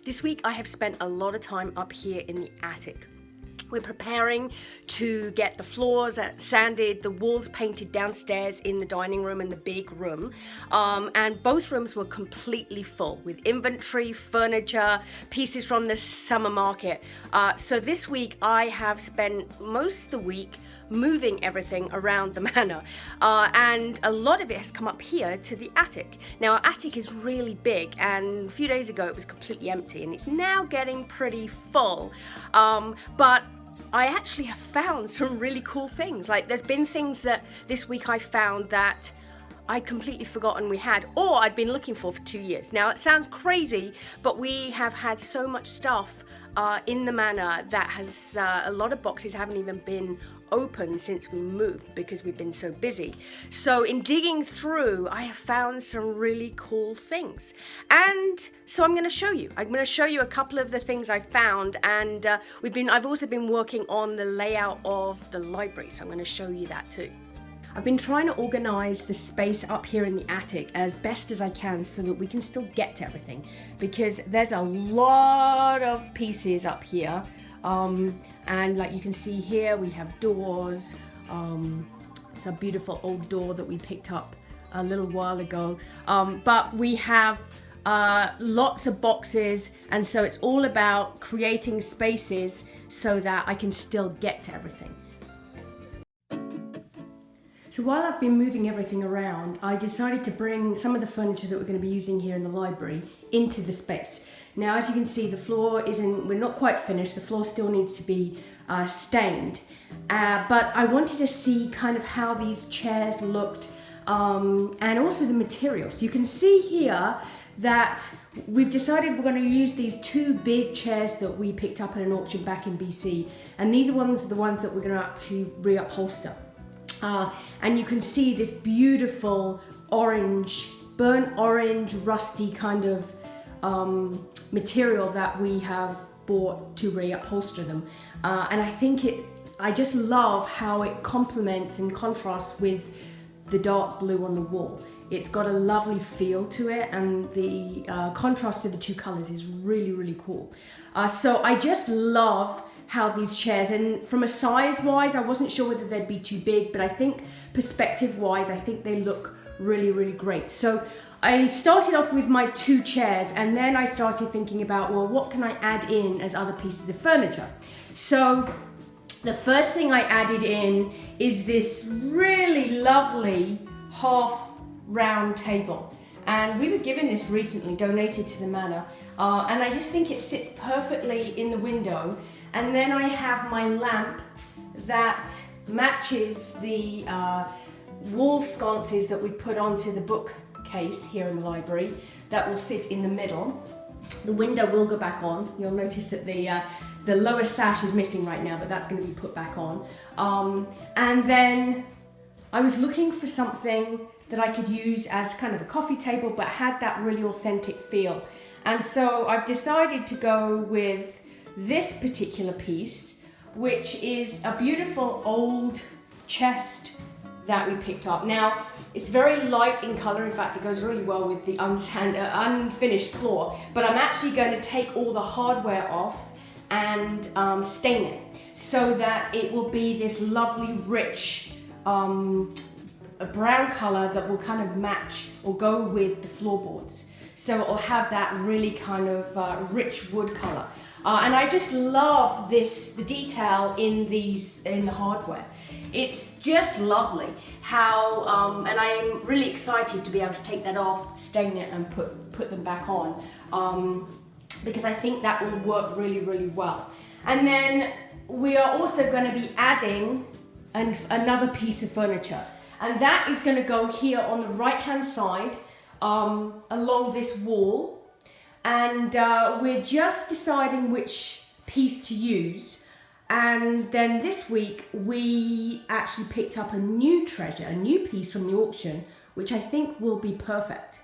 This week I have spent a lot of time up here in the attic. We're preparing to get the floors sanded, the walls painted downstairs in the dining room and the big room. And both rooms were completely full with inventory, furniture, pieces from the summer market. So this week I have spent most of the week moving everything around the manor. And a lot of it has come up here to the attic. Now our attic is really big, and a few days ago it was completely empty, and it's now getting pretty full. But I actually have found some really cool things. Like there's been things that this week I found that I'd completely forgotten we had, or I'd been looking for 2 years. Now it sounds crazy, but we have had so much stuff in the manor that has a lot of boxes haven't even been open since we moved because we've been so busy. So in digging through, I have found some really cool things, and so I'm going to show you. I'm going to show you a couple of the things I found, and I've also been working on the layout of the library, so I'm going to show you that too. I've been trying to organize the space up here in the attic as best as I can so that we can still get to everything, because there's a lot of pieces up here. And like you can see here, we have doors. It's a beautiful old door that we picked up a little while ago. But we have lots of boxes, and so it's all about creating spaces so that I can still get to everything. So while I've been moving everything around, I decided to bring some of the furniture that we're going to be using here in the library into the space. Now, as you can see, the floor we're not quite finished. The floor still needs to be stained. But I wanted to see kind of how these chairs looked, and also the materials. You can see here that we've decided we're going to use these 2 big chairs that we picked up at an auction back in BC. And these are the ones that we're going to actually reupholster. And you can see this beautiful orange, burnt orange, rusty kind of material that we have bought to reupholster them. And I just love how it complements and contrasts with the dark blue on the wall. It's got a lovely feel to it, and the contrast of the 2 colors is really, really cool. So I just love how these chairs, and from a size wise, I wasn't sure whether they'd be too big, but I think perspective wise, I think they look really, really great. So I started off with my 2 chairs, and then I started thinking about, well, what can I add in as other pieces of furniture? So the first thing I added in is this really lovely half round table. And we were given this recently, donated to the manor, and I just think it sits perfectly in the window. And then I have my lamp that matches the wall sconces that we put onto the bookcase here in the library that will sit in the middle. The window will go back on. You'll notice that the lower sash is missing right now, but that's going to be put back on. And then I was looking for something that I could use as kind of a coffee table, but had that really authentic feel. And so I've decided to go with this particular piece, which is a beautiful old chest that we picked up. Now, it's very light in color. In fact, it goes really well with the unfinished floor, but I'm actually going to take all the hardware off and stain it so that it will be this lovely, rich, a brown color that will kind of match or go with the floorboards. So it will have that really kind of rich wood color. And I just love the detail in the hardware. It's just lovely how, and I am really excited to be able to take that off, stain it, and put them back on, because I think that will work really, really well. And then we are also going to be adding another piece of furniture, and that is going to go here on the right-hand side, along this wall. And we're just deciding which piece to use. And then this week we actually picked up a new treasure, a new piece from the auction, which I think will be perfect.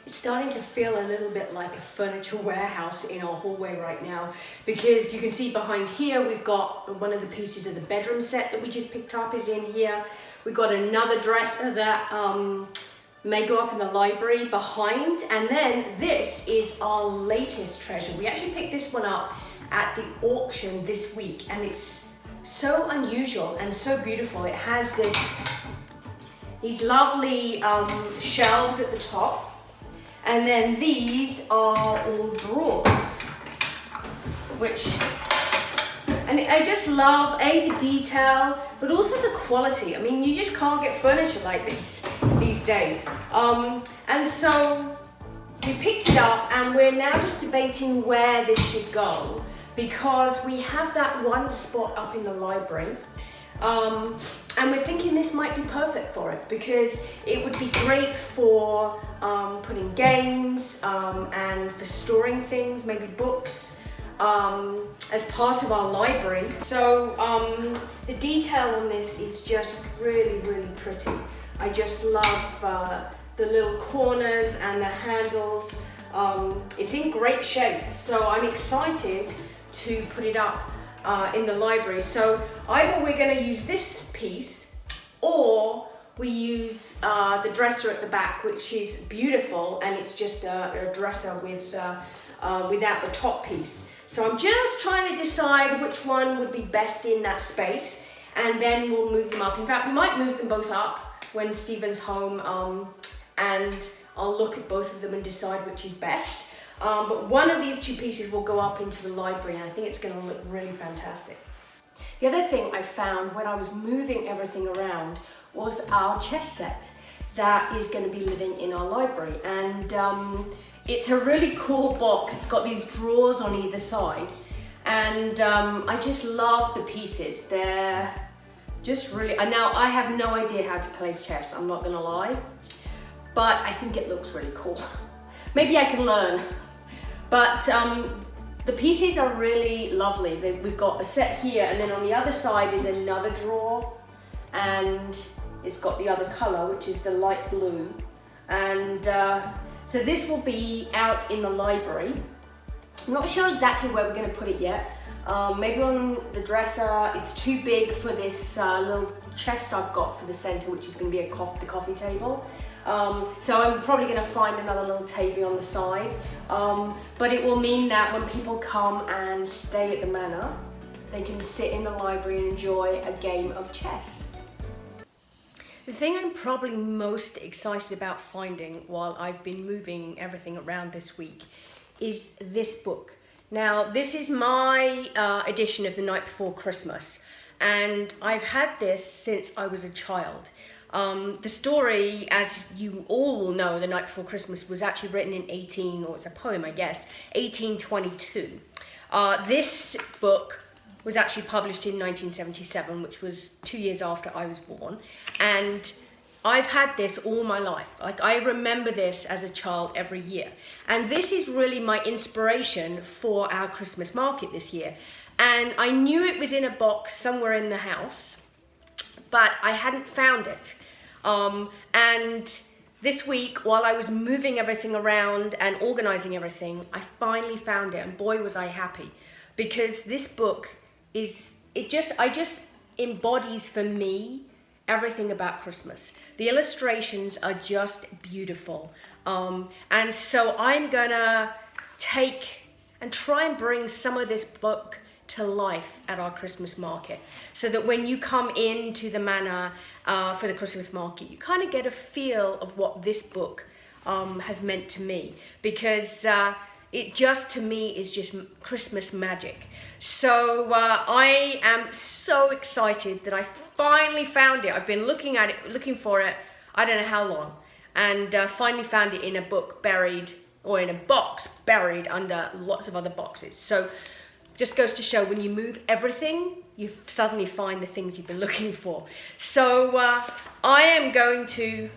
It's starting to feel a little bit like a furniture warehouse in our hallway right now, because you can see behind here we've got one of the pieces of the bedroom set that we just picked up is in here. We've got another dresser that may go up in the library behind. And then this is our latest treasure. We actually picked this one up at the auction this week, and it's so unusual and so beautiful. It has these lovely shelves at the top, and then these are all drawers, and I just love the detail, but also the quality. I mean, you just can't get furniture like this these days. And so we picked it up, and we're now just debating where this should go, because we have that one spot up in the library. And we're thinking this might be perfect for it, because it would be great for putting games and for storing things, maybe books, as part of our library. So the detail on this is just really, really pretty. I just love the little corners and the handles. It's in great shape, so I'm excited to put it up in the library. So either we're going to use this piece, or we use the dresser at the back, which is beautiful, and it's just a dresser without the top piece. So I'm just trying to decide which one would be best in that space, and then we'll move them up. In fact, we might move them both up when Stephen's home, and I'll look at both of them and decide which is best. But one of these two pieces will go up into the library, and I think it's going to look really fantastic. The other thing I found when I was moving everything around was our chess set that is going to be living in our library. And it's a really cool box. It's got these drawers on either side, and I just love the pieces. They're just really, and now I have no idea how to play chess, I'm not going to lie, but I think it looks really cool. Maybe I can learn. But the pieces are really lovely. We've got a set here, and then on the other side is another drawer, and it's got the other color, which is the light blue. And so this will be out in the library. I'm not sure exactly where we're going to put it yet. Maybe on the dresser. It's too big for this little chest I've got for the center, which is going to be the coffee table. So I'm probably going to find another little table on the side, but it will mean that when people come and stay at the manor, they can sit in the library and enjoy a game of chess. The thing I'm probably most excited about finding while I've been moving everything around this week is this book. Now, this is my edition of The Night Before Christmas, and I've had this since I was a child. The story, as you all will know, The Night Before Christmas was actually written in it's a poem, I guess, 1822. This book was actually published in 1977, which was 2 years after I was born. And I've had this all my life. Like, I remember this as a child every year. And this is really my inspiration for our Christmas market this year. And I knew it was in a box somewhere in the house, but I hadn't found it. And this week, while I was moving everything around and organizing everything, I finally found it, and boy was I happy, because this book just embodies for me everything about Christmas. The illustrations are just beautiful. And so I'm gonna take and try and bring some of this book to life at our Christmas market, so that when you come into the manor for the Christmas market, you kind of get a feel of what this book has meant to me, because it just, to me, is just Christmas magic. So I am so excited that I finally found it. I've been looking for it, I don't know how long, and finally found it in a book buried, or in a box buried under lots of other boxes. So just goes to show, when you move everything, you suddenly find the things you've been looking for. So I am going to,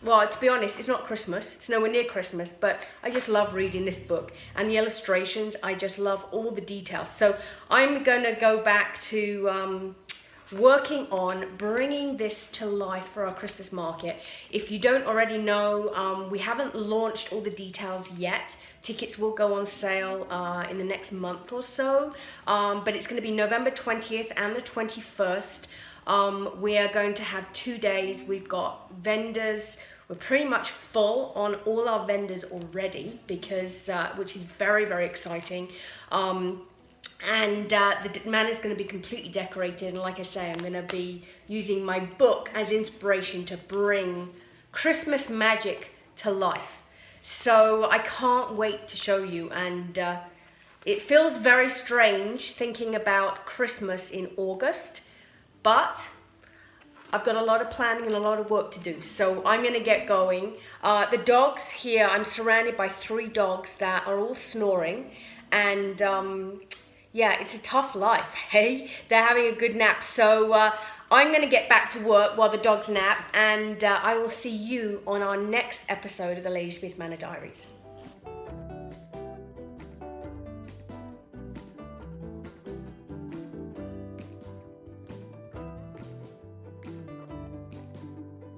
well, to be honest, it's not Christmas, it's nowhere near Christmas, but I just love reading this book, and the illustrations, I just love all the details. So I'm gonna go back to working on bringing this to life for our Christmas market. If you don't already know, we haven't launched all the details yet. Tickets will go on sale in the next month or so, but it's going to be November 20th and the 21st. We are going to have 2 days. We've got vendors, We're pretty much full on all our vendors already because, which is very, very exciting. The manor is going to be completely decorated, and like I say, I'm going to be using my book as inspiration to bring Christmas magic to life. So I can't wait to show you, and it feels very strange thinking about Christmas in August, but I've got a lot of planning and a lot of work to do, so I'm going to get going. The dogs here, I'm surrounded by 3 dogs that are all snoring, and yeah, it's a tough life, hey? They're having a good nap, so I'm going to get back to work while the dogs nap, and I will see you on our next episode of the Ladysmith Manor Diaries.